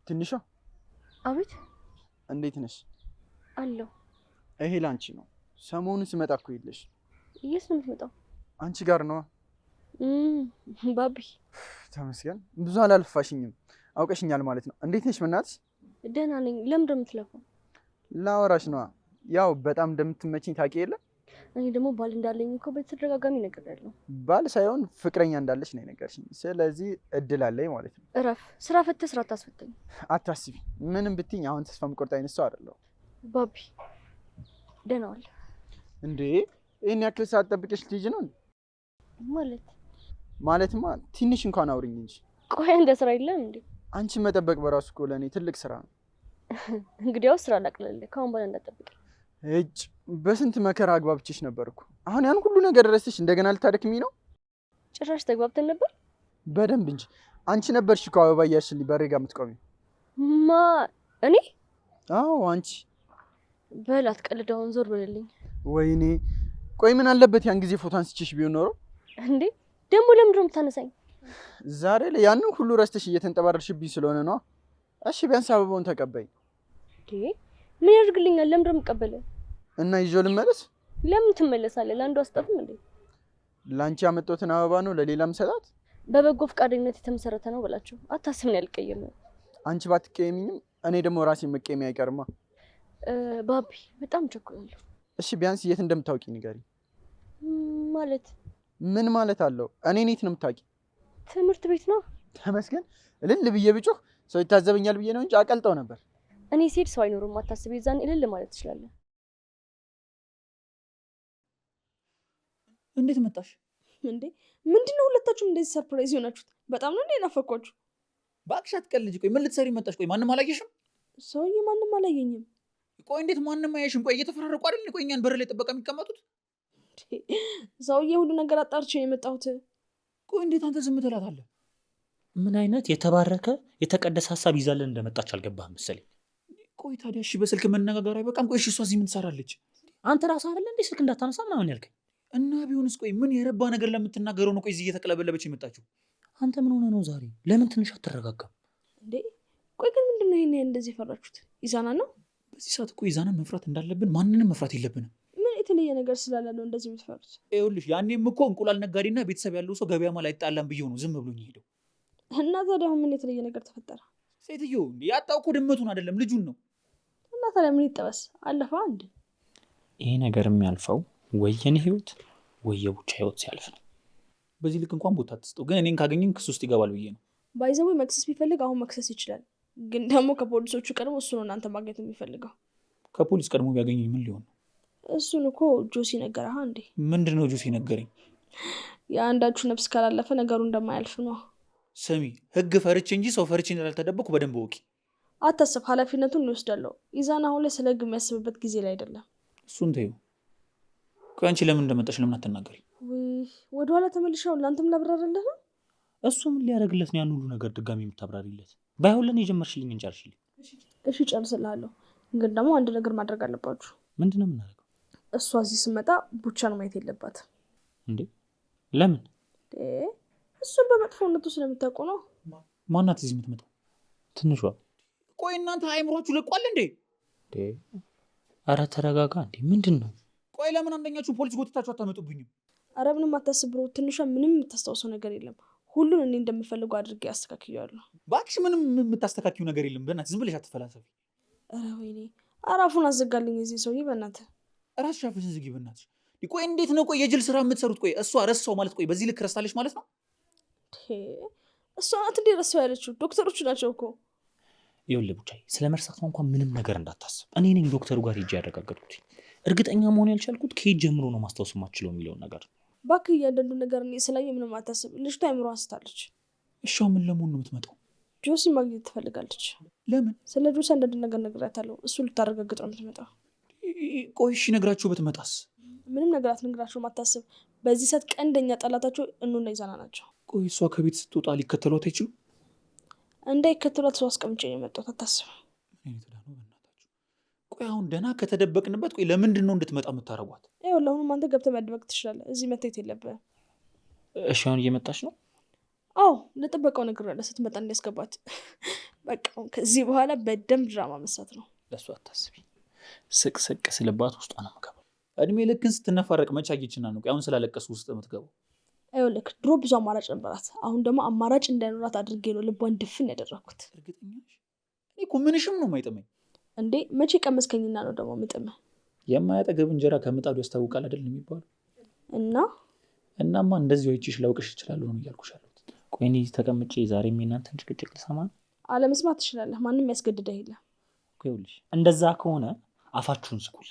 ትንሿ አቤት። እንዴት ነሽ? አለሁ። ይሄ ላንቺ ነው። ሰሞኑን ስመጣ እኮ የለሽ። የት ነው የምትመጣው? አንቺ ጋር ነዋ። ባቢ ተመስገን። ብዙ አላልፋሽኝም። አውቀሽኛል ማለት ነው። እንዴት ነሽ? በእናትሽ ደህና ነኝ። ለምን እንደምትለፋው? ላወራሽ ነዋ። ያው በጣም እንደምትመችኝ ታውቂ የለ። እኔ ደግሞ ባል እንዳለኝ እኮ በተደጋጋሚ ነግሬያለሁ። ባል ሳይሆን ፍቅረኛ እንዳለች ነው የነገርሽኝ። ስለዚህ እድል አለኝ ማለት ነው። እረፍ። ስራ ፈተህ ስራ አታስፈተኝ። አታስቢ። ምንም ብትይኝ አሁን ተስፋ የምቆርጥ አይነት ሰው አይደለሁም። ባቢ ደህና ዋል። እንዴ ይህን ያክል ሰዓት ጠብቀሽ ልትሄጂ ነው? ማለትማ ትንሽ እንኳን አውሪኝ እንጂ። ቆይ እንደ ስራ የለም እንዴ? አንቺን መጠበቅ በራሱ እኮ ለእኔ ትልቅ ስራ ነው። እንግዲያው ስራ ላቅልልህ። ከአሁን በኋላ እንዳትጠብቅ። እጭ በስንት መከራ አግባብቼሽ ነበር እኮ። አሁን ያን ሁሉ ነገር ረስተሽ እንደገና ልታደክሚ ነው? ጭራሽ ተግባብተን ነበር። በደንብ እንጂ። አንቺ ነበርሽ እኮ አበባ እያልሽልኝ በሬ ጋር የምትቆሚው። እኔ? አዎ አንቺ። በል አትቀልድ፣ አሁን ዞር በልልኝ። ወይኔ ቆይ ምን አለበት ያን ጊዜ ፎቶ አንስቼሽ ቢሆን ኖሮ። እንዴ ደግሞ ለምንድን ነው የምታነሳኝ? ዛሬ ላይ ያንን ሁሉ ረስተሽ እየተንጠባረርሽብኝ ስለሆነ ነው። እሺ ቢያንስ አበባውን ተቀበይ። ምን ያደርግልኛል? ለምንድን ነው የምቀበለው? እና ይዤው ልመለስ? ለምን ትመለሳለህ? ለአንዱ አስጠፍም እንዴ? ላንቺ ያመጣሁትን አበባ ነው ለሌላም ሰጣት። በበጎ ፈቃደኝነት የተመሰረተ ነው ብላችሁ አታስብ። ነው ያልቀየመው። አንቺ ባትቀየሚኝም እኔ ደግሞ ራሴ መቀየም አይቀርማ። ባቢ በጣም ቸኩላለሁ። እሺ ቢያንስ የት እንደምታውቂ ንገሪ። ማለት ምን ማለት አለው? እኔ የት ነው የምታውቂ? ትምህርት ቤት ነው። ተመስገን። እልል ብዬ ብጮህ ሰው ይታዘበኛል ብዬ ነው እንጂ አቀልጠው ነበር። እኔ ሲሄድ ሰው አይኖርም አታስብ። የዛን እልል ማለት ትችላለህ። እንዴት መጣሽ? እንዴ ምንድነው ሁለታችሁም እንደዚህ ሰርፕራይዝ የሆናችሁት? በጣም ነው እንዴ ናፈኳችሁ? እባክሽ አትቀልጂ። ቆይ ምን ልትሰሪ መጣሽ? ቆይ ማንም አላየሽም? ሰውዬ ማንም አላየኝም። ቆይ እንዴት ማንም አያየሽም? ቆይ እየተፈራረቁ አይደል? ቆይ እኛን በር ላይ ጥበቃ የሚቀመጡት? ሰውዬ ሁሉ ነገር አጣርቼ ነው የመጣሁት። ቆይ እንዴት አንተ ዝም ትላታለህ? ምን አይነት የተባረከ የተቀደሰ ሀሳብ ይዛለን እንደመጣች አልገባህም መሰለኝ። ቆይ ታዲያ እሺ በስልክ መነጋገር አይበቃም? ቆይ እሺ እሷ እዚህ ምን ትሰራለች? አንተ ራስህ አይደለ እንዴ ስልክ እንዳታነሳ ምናምን ያልከኝ? እና ቢሆንስ ቆይ ምን የረባ ነገር ለምትናገረው ነው? ቆይ እዚህ እየተቀለበለበች የመጣችው? አንተ ምን ሆነ ነው ዛሬ? ለምን ትንሽ አትረጋጋም እንዴ? ቆይ ግን ምንድነው ይሄን እንደዚህ ፈራችሁት? ኢዛና ነው? በዚህ ሰዓት እኮ ኢዛናን መፍራት እንዳለብን ማንንም መፍራት የለብንም። ምን የተለየ ነገር ስላለ ነው እንደዚህ የምትፈሩት? ይኸውልሽ ያኔም እኮ እንቁላል ነጋዴና ቤተሰብ ያለው ሰው ገበያ ማለት አይጣላም ብዬው ነው ዝም ብሎኝ ሄደው። እና ታዲያ አሁን ምን የተለየ ነገር ተፈጠረ? ሴትዮ ያጣው እኮ ድመቱን አይደለም ልጁን ነው። እና ታዲያ ምን ይጠበስ? አለፈ አንድ። ይሄ ነገር የሚያልፈው ወየኔ ህይወት ወየቡቻ ህይወት ሲያልፍ ነው። በዚህ ልክ እንኳን ቦታ አትስጠው። ግን እኔን ካገኘኝ ክስ ውስጥ ይገባል ብዬ ነው። ባይዘው መክሰስ ቢፈልግ አሁን መክሰስ ይችላል። ግን ደግሞ ከፖሊሶቹ ቀድሞ እሱ ነው እናንተ ማግኘት የሚፈልገው። ከፖሊስ ቀድሞ ቢያገኘኝ ምን ሊሆን ነው? እሱን እኮ ጆሲ ነገረህ እንዴ? ምንድነው ጆሲ ነገረኝ? የአንዳችሁ ነፍስ ካላለፈ ነገሩ እንደማያልፍ ነው። ስሚ ህግ ፈርቼ እንጂ ሰው ፈርቼ እንዳልተደበኩ በደንብ ወቂ። አታስብ፣ ኃላፊነቱን እንወስዳለሁ። ኢዛና አሁን ላይ ስለ ህግ የሚያስብበት ጊዜ ላይ አይደለም። እሱን ተይው። ቆይ አንቺ ለምን እንደመጣሽ ለምን አትናገሪ? ወደኋላ ተመልሻው ለአንተም ላብራራለህ ነው። እሱ ምን ሊያደርግለት ነው ያን ሁሉ ነገር ድጋሚ የምታብራሪለት? ባይሆን ለኔ የጀመርሽልኝ እንጨርሽልኝ። እሺ ጨርስልሃለሁ። ግን ደግሞ አንድ ነገር ማድረግ አለባችሁ። ምንድነው የምናደርገው? እሷ እዚህ ስመጣ ቡቻን ማየት የለባትም። እንዴ ለምን? እሱን በመጥፎነቱ ስለምታውቁ ነው። ማናት እዚህ የምትመጣው? ትንሿ። ቆይ እናንተ አይምሯችሁ ለቋል እንዴ? ኧረ ተረጋጋ እንዴ። ምንድን ነው? ቆይ ለምን አንደኛችሁ ፖሊስ ጎትታችሁ አታመጡብኝም? ኧረ ምንም አታስብ ብሮ። ትንሿ ምንም የምታስታውሰው ነገር የለም። ሁሉን እኔ እንደምፈልገው አድርጌ አስተካክያለሁ። እባክሽ ምንም የምታስተካክዩ ነገር የለም። በእናትህ ዝም ብለሽ አትፈላሰፊ። ኧረ ወይኔ አራፉን አዘጋልኝ እዚህ ሰውዬ። በእናትህ እራስሽ አፍሽን ዝጊ በእናትሽ። ቆይ እንዴት ነው ቆይ የጅል ስራ የምትሰሩት? ቆይ እሷ ረሳው ማለት ቆይ በዚህ ልክ ረስታለች ማለት ነው? እሷ ናት እንዴ ረሳው ያለችው? ዶክተሮቹ ናቸው እኮ። ይኸውልህ ቡቻዬ፣ ስለ መርሳቷ እንኳን ምንም ነገር እንዳታስብ። እኔ ነኝ ዶክተሩ ጋር ሄጄ ያረጋገጥኩት። እርግጠኛ መሆን ያልቻልኩት ከየት ጀምሮ ነው ማስታወስ የማትችለው የሚለውን ነገር። እባክህ እያንዳንዱ ነገር እኔ ስላየ ምንም አታስብ። ልጅቷ አይምሮ አንስታለች። እሺ ምን ለመሆን ነው የምትመጣው? ጆሲ ማግኘት ትፈልጋለች። ለምን? ስለ ጆሲ አንዳንድ ነገር ነግራታለሁ። እሱ ልታረጋግጥ ነው የምትመጣው። ቆይ እሺ ነግራችሁ ብትመጣስ? ምንም ነገር አትነግራቸውም፣ አታስብ። በዚህ ሰዓት ቀንደኛ ጠላታቸው እኑና ይዛና ናቸው። ቆይ እሷ ከቤት ስትወጣ ሊከተሏት አይችሉም? እንዳይከተሏት ሰው አስቀምጬ ነው የመጣሁት፣ አታስብ። ቆይ አሁን ደህና ከተደበቅንበት ቆይ ለምንድን ነው እንድትመጣ የምታረጓት? ይኸው ለአሁኑም አንተ ገብተህ መደበቅ ትችላለህ። እዚህ መታየት የለብህም። እሺ አሁን እየመጣች ነው? አዎ ለጥበቃው ነግሬያለሁ፣ ስትመጣ እንዲያስገባት። በቃ ከዚህ በኋላ በደንብ ድራማ መስራት ነው። ለእሱ አታስቢ። ስቅ ስልባት ውስጧ ነው የምገባው። እድሜ ልክን ስትነፋረቅ መቻጌችና ነው አሁን ስላለቀሱ ውስጥ የምትገባው። ይኸውልህ ድሮ ብዙ አማራጭ ነበራት። አሁን ደግሞ አማራጭ እንዳይኖራት አድርጌ ነው ልቧን ድፍን ያደረኩት። እርግጠኛ ነሽ? እኔ እኮ ምንሽም ነው የማይጠመኝ። እንዴ መቼ ቀመስከኝና ነው ደግሞ ምጥምህ? የማያጠገብ እንጀራ ከምጣዱ ያስታውቃል አይደል የሚባለው? እናማ እንደዚህ ወይቺሽ ላውቅሽ እችላለሁ ነው እያልኩሽ ያለሁት። ቆይ እኔ ተቀምጬ ዛሬ የእናንተን ጭቅጭቅ ልሰማ ነው? አለመስማት ትችላለህ። ማንም ያስገድደህ የለም። ይኸውልሽ እንደዛ ከሆነ አፋችሁን ስኩል።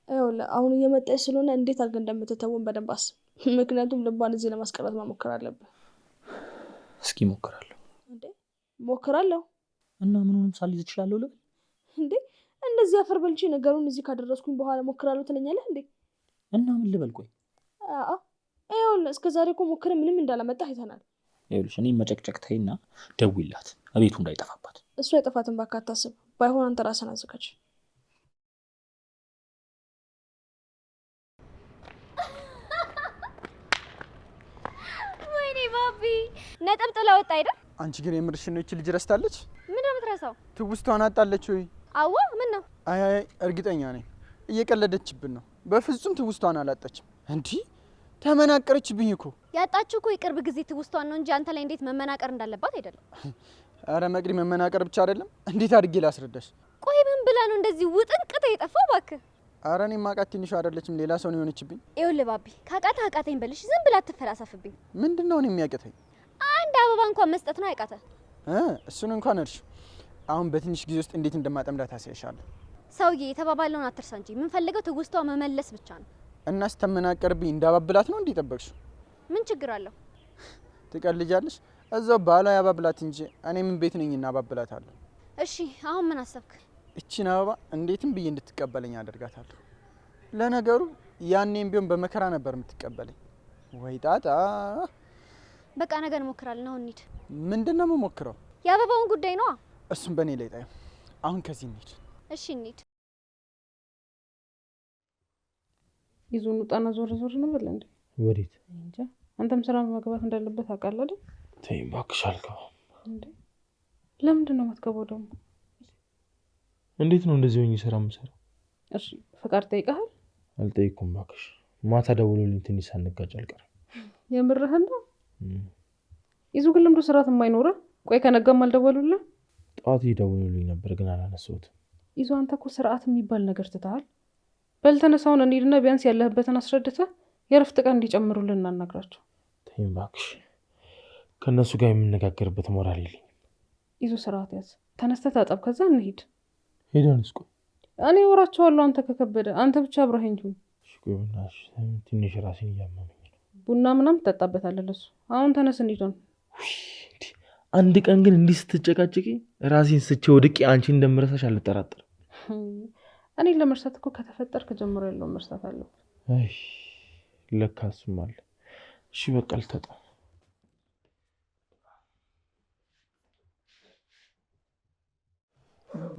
ይኸውልህ አሁን እየመጣች ስለሆነ እንዴት አድርገህ እንደምትተውን በደንብ አስብ። ምክንያቱም ልቧን እዚህ ለማስቀረት መሞከር አለብህ። እስኪ ሞክራለሁ። እንዴ ሞክራለሁ እና ምንም ሳልይዝ እችላለሁ ልበል እንዴ? እንደዚህ አፈር በልቼ ነገሩን እዚህ ካደረስኩኝ በኋላ ሞክራለሁ ትለኛለህ እንዴ? እና ምን ልበል? ቆይ ይኸውልህ እስከዛሬ እኮ ሞክረህ ምንም እንዳላመጣ አይተናል። ይኸውልሽ እኔ መጨቅጨቅ ተይና ደውይላት፣ እቤቱ እንዳይጠፋባት። እሱ አይጠፋትም፣ እባክህ አታስብ። ባይሆን አንተ ራስህን አዘጋጅ። ወይኔ ባቢ ነጥብ ጥላ ወጣ አይደል? አንቺ ግን የምርሽን ነው? ይቺ ልጅ ረስታለች? ምን ነው የምትረሳው? ትውስቷን አጣለች ወይ? አዋ ምን ነው? አይ እርግጠኛ ነኝ እየቀለደችብን ነው። በፍጹም ትውስቷን አላጣችም። እንዲህ ተመናቀረችብኝ እኮ። ያጣችሁ እኮ የቅርብ ጊዜ ትውስቷን ነው እንጂ አንተ ላይ እንዴት መመናቀር እንዳለባት አይደለም። አረ መቅዲ መመናቀር ብቻ አይደለም፣ እንዴት አድርጌ ላስረዳሽ? ቆይ ምን ብላ ነው እንደዚህ ውጥንቅጥ የጠፋው? እባክህ አረ እኔ ማቃት ትንሽ አይደለችም፣ ሌላ ሰው ነው የሆነችብኝ። ይኸውልህ ባቢ ካቃተህ አቃተኝ በልሽ፣ ዝም ብላ አትፈላሰፍብኝ። ምንድነው ነው የሚያቀተኝ? አንድ አበባ እንኳን መስጠት ነው ያቃተህ? እሱን እንኳን እርሽ። አሁን በትንሽ ጊዜ ውስጥ እንዴት እንደማጠምዳት አሳይሻለሁ። ሰውዬ የተባባለውን አትርሳ እንጂ የምንፈልገው ትውስቷ መመለስ ብቻ ነው። እና ስተመናቀርብኝ እንዳባብላት ነው እንዲጠበቅሽው? ምን ችግር አለው? ትቀልጃለሽ። እዛው ባሏ ያባብላት እንጂ እኔ ምን ቤት ነኝ እና አባብላታለሁ። እሺ አሁን ምን አሰብክ? እቺን አበባ እንዴትም ብዬ እንድትቀበለኝ አደርጋታለሁ። ለነገሩ ያኔም ቢሆን በመከራ ነበር የምትቀበለኝ። ወይ ጣጣ። በቃ ነገ እንሞክራለን። አሁን እንሂድ። ምንድነው የምሞክረው? የአበባውን ጉዳይ ነው። እሱም በእኔ ላይ ጣዩ። አሁን ከዚህ እንሂድ። እሺ እንሂድ። ይዞን ውጣና ዞር ነው በለ እንዴ? ወዴት? እንጃ። አንተም ስራ መግባት እንዳለበት አውቃለህ አይደል? ተይ እባክሽ አልገባም። እንዴ ለምንድን ነው የማትገባው ደግሞ? እንዴት ነው እንደዚህ ሆኜ ስራ የምሰራው? እሺ ፈቃድ ጠይቀሃል? አልጠይኩም እባክሽ። ማታ ደውሎልኝ ትንሽ ሳንጋጭ አልቀረም። የምርህን ነው? ይዙ ግን ለምዶ ስርዓት የማይኖርህ? ቆይ ከነጋም አልደወሉልህ? ጠዋት ይደውሉልኝ ነበር ግን አላነሳሁትም። ይዙ አንተ እኮ ስርዓት የሚባል ነገር ትተሃል። በል ተነሳውን እንሂድና ቢያንስ ያለህበትን አስረድተህ የረፍት ቀን እንዲጨምሩልን እናናግራቸው። ተይ እባክሽ፣ ከእነሱ ጋር የምነጋገርበት ሞራል የለኝም። ይዙ ስርዓት ያዝ። ተነስተህ ታጠብ፣ ከዛ እንሂድ። ሄደንስ? ቆይ እኔ ወራቸዋለሁ። አንተ ከከበደ አንተ ብቻ አብረኸኝ ሁን። እሺ ቆይ በእናትሽ ትንሽ ራሴን እያመመኝ ነው። ቡና ምናምን ትጠጣበታለህ ለሱ። አሁን ተነስ እንሂድ። አንድ ቀን ግን እንዲህ ስትጨቃጭቂ ራሴን ስቼ ወድቄ አንቺ እንደምረሳሽ አልጠራጠርም። እኔ ለመርሳት እኮ ከተፈጠርክ ጀምሮ ያለው መርሳት አለው። አይ ለካ እሱም አለ። እሺ በቃ ልተጣ።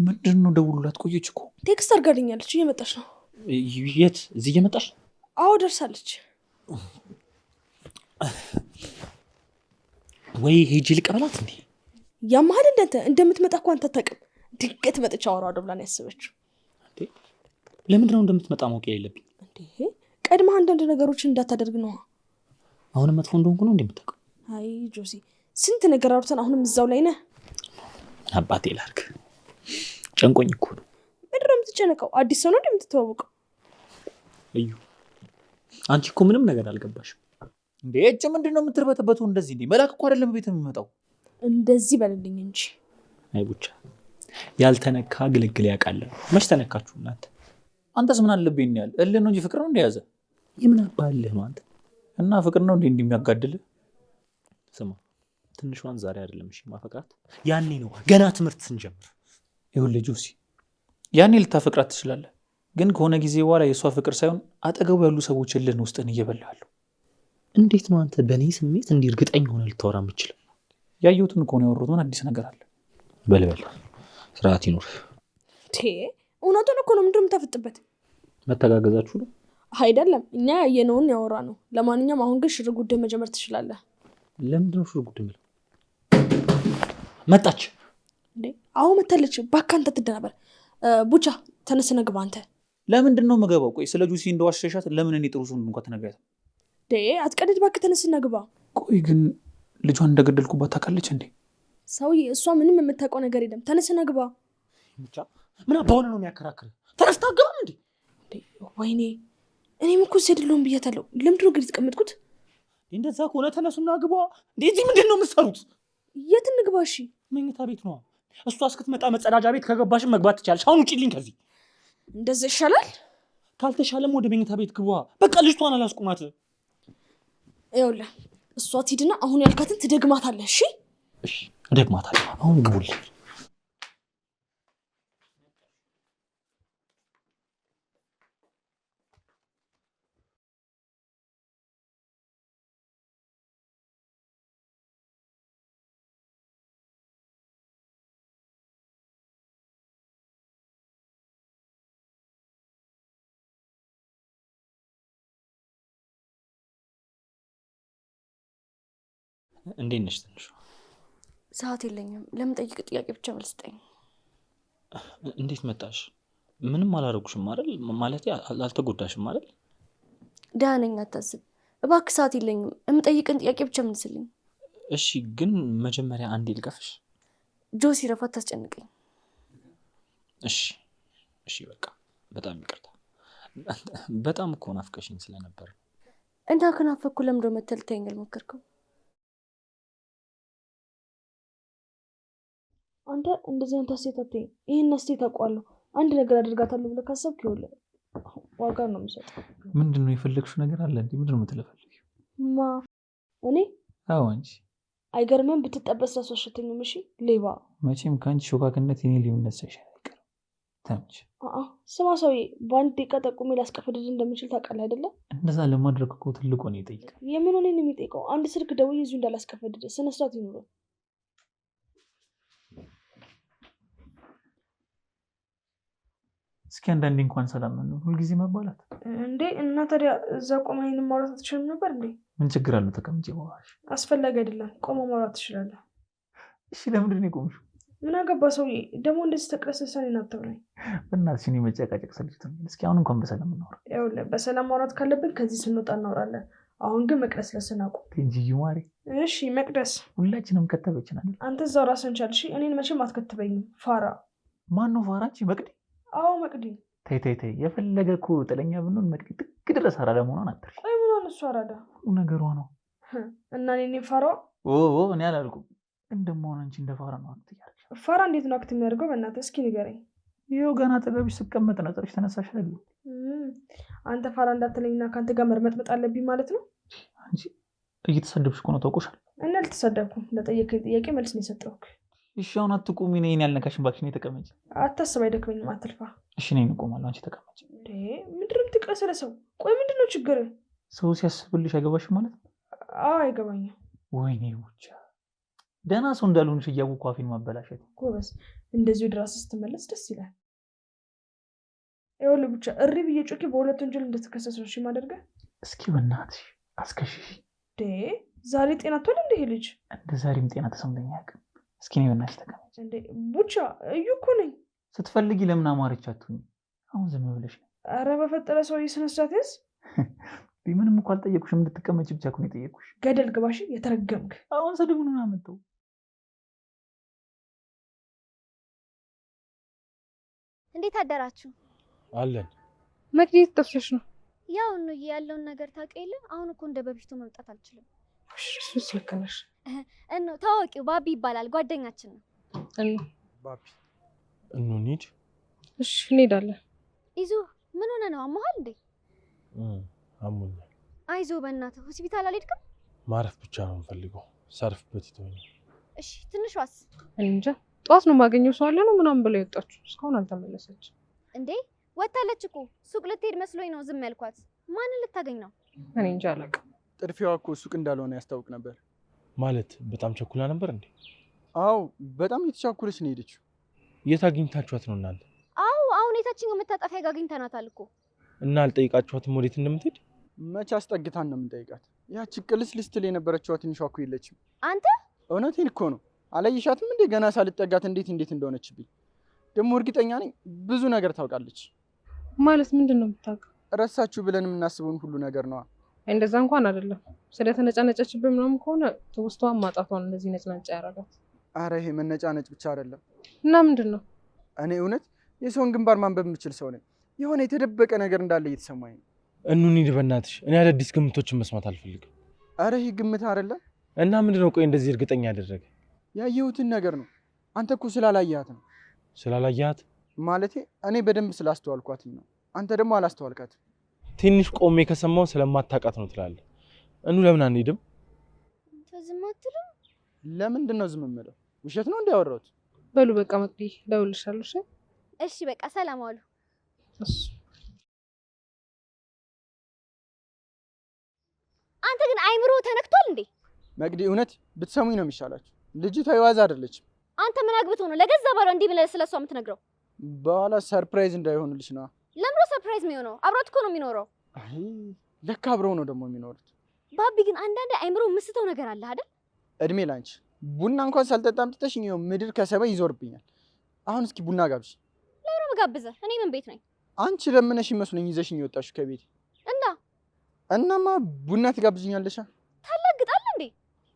ምንድን ነው ደውሉላት? ቆየች እኮ። ቴክስት አድርጋልኛለች። እየመጣች ነው። የት? እዚህ እየመጣች? አዎ ደርሳለች። ወይ ሄጂ ልቀበላት እንዴ? ያማሃል እንደንተ እንደምትመጣ እኮ አንተ አታውቅም። ድንገት መጥቻ አወራዋለሁ ብላ ነው ያሰበችው። ለምንድን ነው እንደምትመጣ ማወቅ የሌለብኝ? እንዴ ቀድማ አንዳንድ ነገሮችን እንዳታደርግ ነው። አሁንም መጥፎ እንደሆንኩ ነው እንደምታውቀው? አይ ጆሲ ስንት ነገር አውርተን አሁንም እዛው ላይ ነህ። አባቴ ላርክ ጨንቆኝ እኮ ነው። ምንድን ነው የምትጨነቀው? አዲስ ሰው ነው እንደምትተዋወቀው። እዩ አንቺ እኮ ምንም ነገር አልገባሽም። እንዴ እጭ ምንድን ነው የምትርበተበቱ? እንደዚህ እንዴ መላክ እኮ አይደለም ቤት የሚመጣው። እንደዚህ በልልኝ እንጂ። አይ ቡቻ ያልተነካ ግልግል ያውቃል። መች ተነካችሁ እናንተ? አንተስ ምን አለብኝ ያል እልህ ነው እንጂ ፍቅር ነው እንደያዘ የምን አባልህ ነው አንተ? እና ፍቅር ነው እንዴ እንደሚያጋድል? ስማ ትንሿን ዛሬ አይደለም እሺ ማፈቅራት፣ ያኔ ነው ገና ትምህርት ስንጀምር። ይኸውልህ ጆሲ ያኔ ልታፈቅራት ትችላለህ፣ ግን ከሆነ ጊዜ በኋላ የእሷ ፍቅር ሳይሆን አጠገቡ ያሉ ሰዎች እልህን ውስጥን እየበላሉ። እንዴት ነው አንተ በእኔ ስሜት እንዲህ እርግጠኛ ሆነ ልታወራ የምችለው? ያየሁትን እኮ ነው ያወሩት። ምን አዲስ ነገር አለ? በልበል ስርዓት ይኑር። እውነቱን እኮ ነው። ምንድን ነው የምታፈጥበት? መተጋገዛችሁ ነው አይደለም? እኛ ያየነውን ያወራ ነው። ለማንኛውም አሁን ግን ሽር ጉዳይ መጀመር ትችላለህ። ለምንድን ነው ሽር ጉዳይ የምለው? መጣች እንዴ? አሁን መታለች። እባክህ አንተ ትደናበር። ቡቻ ተነስነ ግባ አንተ። ለምንድን ነው የምገባው? ቆይ ስለ ጁሲ እንደዋሸሻት ለምን እኔ ጥሩ ሰው እንኳን ተነግሪያት? አትቀደድ እባክህ፣ ተነስና ግባ። ቆይ ግን ልጇን እንደገደልኩባት ታውቃለች እንዴ? ሰውዬ እሷ ምንም የምታውቀው ነገር የለም። ተነስና ግባ። ቡቻ ምን አባሆነ ነው የሚያከራክር? ተነስታ ግባ እንዴ? ወይኔ እኔም እኮ አይደለሁም ብያታለሁ። ለምንድን ነው ግን የተቀመጥኩት? እንደዛ ከሆነ ተነሱና ግባ። እንደዚህ ምንድን ነው የምትሰሩት? የት እንግባ? እሺ መኝታ ቤት ነው። እሷ እስክትመጣ መጸዳጃ ቤት ከገባሽን መግባት ትችያለሽ። አሁን ውጪልኝ ከዚህ። እንደዛ ይሻላል። ካልተሻለም ወደ መኝታ ቤት ግባ። በቃ ልጅቷን አላስቁማት። ይኸውልህ እሷ ትሂድና አሁን ያልካትን ትደግማታለህ። እሺ እሺ እደግማታለሁ። አሁን ግቡልኝ። እንዴት ነሽ ትንሿ? ሰዓት የለኝም። ለምን ጠይቅ ጥያቄ ብቻ መልስ ስጠኝ። እንዴት መጣሽ? ምንም አላደረጉሽም አይደል? ማለት አልተጎዳሽም አይደል? ደህና ነኝ፣ አታስብ እባክህ። ሰዓት የለኝም። የምጠይቅን ጥያቄ ብቻ መልስልኝ። እሺ ግን መጀመሪያ አንዴ ልቀፍሽ። ጆሲ ረፋት ታስጨንቀኝ። እሺ እሺ በቃ በጣም ይቅርታ። በጣም እኮ ናፍቀሽኝ ስለነበር። እና ከናፈኩ ለምዶ መተህ ልታየኝ አልሞከርከው? አንተ እንደዚህ አይነት አስተያየት አትይኝ። ይሄን አስተያየት አውቀዋለሁ። አንድ ነገር አድርጋታለሁ ብለህ ካሰብክ ይኸውልህ ዋጋ ነው የምሰጠው። ምንድን ነው የፈለግሽው ነገር አለ እንዴ? ምንድን ነው የምትለፈልጊው? ማ እኔ? አዎ አንቺ። አይገርምም? ብትጠበስ ራሱ አሸተኝም። እሺ ሌባ። መቼም ከአንቺ ሾካክነት የኔ ሊሆንነት ሳይሻል አይቀርም። ተምች ስማ ሰውዬ፣ በአንድ ደቂቃ ጠቁሜ ላስቀፍድድ እንደምችል ታውቃለህ አይደለ? እንደዛ ለማድረግ እኮ ትልቁ ነው ይጠይቃል። የምን ሆኔ ነው የሚጠይቀው? አንድ ስልክ ደውዬ እዚሁ እንዳላስቀፍድድ ስነ ስርዓት ይኑረው። እስኪ አንዳንዴ እንኳን ሰላም ነው ሁልጊዜ መባላት እንዴ? እና ታዲያ እዛ ቆመ ይሄንን ማውራት አትችልም ነበር እንዴ? ምን ችግር አለው ተቀምጬ ማውራሽ? አስፈላጊ አይደለም፣ ቆመ ማውራት ትችላለህ። እሺ ለምንድን ነው የቆምሽው? ምን አገባ ሰውዬ፣ ደግሞ እንደዚህ ተቅለስልሳኔ ናተብላኝ። በእናትሽ እኔ መጨቃጨቅ ሰልችቶኛል። እስኪ አሁን እንኳን በሰላም እናውራ። ይኸውልህ በሰላም ማውራት ካለብን ከዚህ ስንወጣ እናወራለን። አሁን ግን መቅለስለስን አቁም። እንጂ ማሪ። እሺ መቅደስ፣ ሁላችንም ከተበችን አይደል? አንተ እዛው ራስህን ቻል። እሺ እኔን መቼም አትከትበኝም ፋራ። ማን ነው ፋራ? አንቺ መቅዲ? አዎ መቅዲ። ተይ ተይ ተይ፣ የፈለገ እኮ ጥለኛ ብንሆን መቅዲ ጥግ ድረስ አራዳ መሆኗን አትርሽ። ቆይ ምን ሆነ? እሱ አራዳ ነገሯ ነው እና እኔ ፋራዋ? እኔ አላልኩም። እንደማሆን አንቺ እንደ ፋራ ነው አክት ያደርግሽ። ፋራ እንዴት ነው አክት የሚያደርገው? በእናትህ እስኪ ንገረኝ። ይኸው ገና አጠገብሽ ስቀመጥ ነጥረሽ ተነሳሽ አይደል? አንተ ፋራ እንዳትለኝና ከአንተ ጋር መርመጥመጥ አለብኝ ማለት ነው? አንቺ እየተሰደብሽ እኮ ነው ታውቆሻል። እና አልተሰደብኩም። ለጠየቀኝ ጥያቄ መልስ ነው የሰጠሁህ። እሺ አሁን አትቁሚ። እኔን ያልነካሽን እባክሽ ነይ ተቀመጪ። አታስብ፣ አይደክመኝም፣ አትልፋ። እሺ ነይ እንቆማለሁ፣ አንቺ ተቀመጪ። ምንድን ነው የምትቅለሰለሰው? ቆይ ምንድን ነው ችግር? ሰው ሲያስብልሽ አይገባሽም ማለት ነው? አዎ አይገባኝም። ወይኔ ብቻ ደህና ሰው እንዳልሆንሽ እያወኩ አፌን ማበላሸት። ጎበዝ፣ እንደዚሁ ድረስ ስትመለስ ደስ ይላል። ይኸውልህ ብቻ እሪ ብዬ ጮኬ በሁለት ወንጀል እንደተከሰስ ነው ማደርገህ። እስኪ በእናትሽ አስከሽሽ። ዛሬ ጤና ትወል እንደ ይሄ ልጅ እንደ ዛሬም ጤና ተሰምተኛ ያውቅም። እስኪ ነይ በእናትሽ ተቀመጭ። ቡቻ እዩ እኮ ነኝ። ስትፈልጊ ለምን አማረች አትሁኝ? አሁን ዝም ብለሽ ነው። ኧረ በፈጠረ ሰውዬ ስነ ስርዓት ያዝ። ምንም እኮ አልጠየኩሽም፣ እንድትቀመጭ ብቻ እኮ ነው የጠየኩሽ። ገደል ግባሽ የተረገምክ። አሁን ስድቡን ምን አመጣው? እንዴት አደራችሁ? አለን። መቅደስ ጠፍተሽ ነው? ያው ነው ያለውን ነገር ታውቂ የለ። አሁን እኮ እንደ በፊቱ መምጣት አልችልም። እሱስ ልክ ነሽ። ታዋቂው ባቢ ይባላል፣ ጓደኛችን ነው። ባቢ እንሂድ። እሺ እንሄዳለን። ይዞ ምን ሆነ ነው? አሞሃል እንዴ? አሞኛል። አይዞ በእናትህ ሆስፒታል አልሄድክም? ማረፍ ብቻ ነው የምፈልገው። ሳርፍበት ይተወኛል። እሺ ትንሿስ? እንጃ ጠዋት ነው የማገኘው ሰው አለ ነው ምናምን ብላ የወጣችሁ እስካሁን አልተመለሰች። እንዴ ወታለች እኮ ሱቅ ልትሄድ መስሎኝ ነው ዝም ያልኳት። ማንን ልታገኝ ነው? እኔ እንጃ አላውቅም። ጥድፊያዋ እኮ ሱቅ እንዳልሆነ ያስታውቅ ነበር። ማለት በጣም ቸኩላ ነበር እንዴ? አዎ በጣም እየተቻኮለች ነው ሄደችው። የት አግኝታችኋት ነው እናንተ? አዎ አሁን የታችኛው መታጠፊያ ጋር አግኝተናታል እኮ። እና አልጠይቃችኋትም ወዴት እንደምትሄድ? መቼ አስጠግታን ነው የምንጠይቃት? ያቺ ቅልስ ልስትል የነበረችዋ ትንሿ እኮ የለችም። አንተ እውነቴን እኮ ነው። አላየሻትም እንዴ? ገና ሳልጠጋት እንዴት እንደሆነችብኝ። ደግሞ እርግጠኛ ነኝ ብዙ ነገር ታውቃለች። ማለት ምንድን ነው የምታውቀው? ረሳችሁ ብለን የምናስበውን ሁሉ ነገር ነዋ። እንደዛ እንኳን አይደለም። ስለተነጫነጨችብን ምናምን ከሆነ ትውስቷን ማጣቷን እንደዚህ ነጭናጫ ያደርጋት። አረ ይሄ መነጫነጭ ብቻ አይደለም። እና ምንድን ነው? እኔ እውነት የሰውን ግንባር ማንበብ የምችል ሰው ነኝ። የሆነ የተደበቀ ነገር እንዳለ እየተሰማኝ ነው። እንሂድ በእናትሽ። እኔ አዳዲስ ግምቶችን መስማት አልፈልግም። አረ ይሄ ግምት አይደለም። እና ምንድነው? ቆይ እንደዚህ እርግጠኛ ያደረገ? ያየሁትን ነገር ነው። አንተ እኮ ስላላየሃት ነው። ስላላየሃት ማለቴ እኔ በደንብ ስላስተዋልኳት ነው። አንተ ደግሞ አላስተዋልካትም። ትንሽ ቆሜ ከሰማው ስለማታውቃት ነው ትላለህ። ለምን አንሄድም? አንተ ዝም አትልም? ለምንድን ነው ዝም የምለው? ውሸት ነው እንዲያወራሁት? በሉ በቃ መቅዲ እደውልልሻለሁ። እሺ እሺ በቃ ሰላም ዋሉ። እሺ አንተ ግን አይምሮ ተነክቷል እንዴ? መቅዲ እውነት ብትሰሙኝ ነው የሚሻላችሁ። ልጅቷ የዋዛ አይደለችም። አንተ ምን አግብቶ ነው ለገዛ ባሏ እንዲህ ብለህ ስለሷ የምትነግረው? በኋላ ሰርፕራይዝ እንዳይሆንልሽ ነው። ለምሮ ሰርፕራይዝ የሚሆነው? አብሮት እኮ ነው የሚኖረው። አይ ለካ አብረው ነው ደግሞ የሚኖሩት። ባቢ ግን አንዳንዴ አይምሮ ምስተው ነገር አለ አይደል? እድሜ ላንቺ። ቡና እንኳን ሳልጠጣ አምጥተሽኝ ይኸው ምድር ከሰማይ ይዞርብኛል። አሁን እስኪ ቡና ጋብዥ። ለምን መጋብዘህ? እኔ ምን ቤት ነኝ? አንቺ ለምነሽ መስሎኝ ይዘሽኝ የወጣሽው ከቤት። እናማ ቡና ትጋብዥኛለሽ? ታላግጣለህ እንዴ?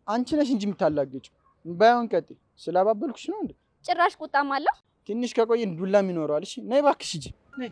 አንቺ ነሽ እንጂ የምታላግጪው። ባይሆን ቀጤ ስላባበልኩሽ ነው እንዴ? ጭራሽ ቁጣም አለው። ትንሽ ከቆየን ዱላም ይኖረዋል። እሺ ነይ እባክሽ ሂጂ ነይ።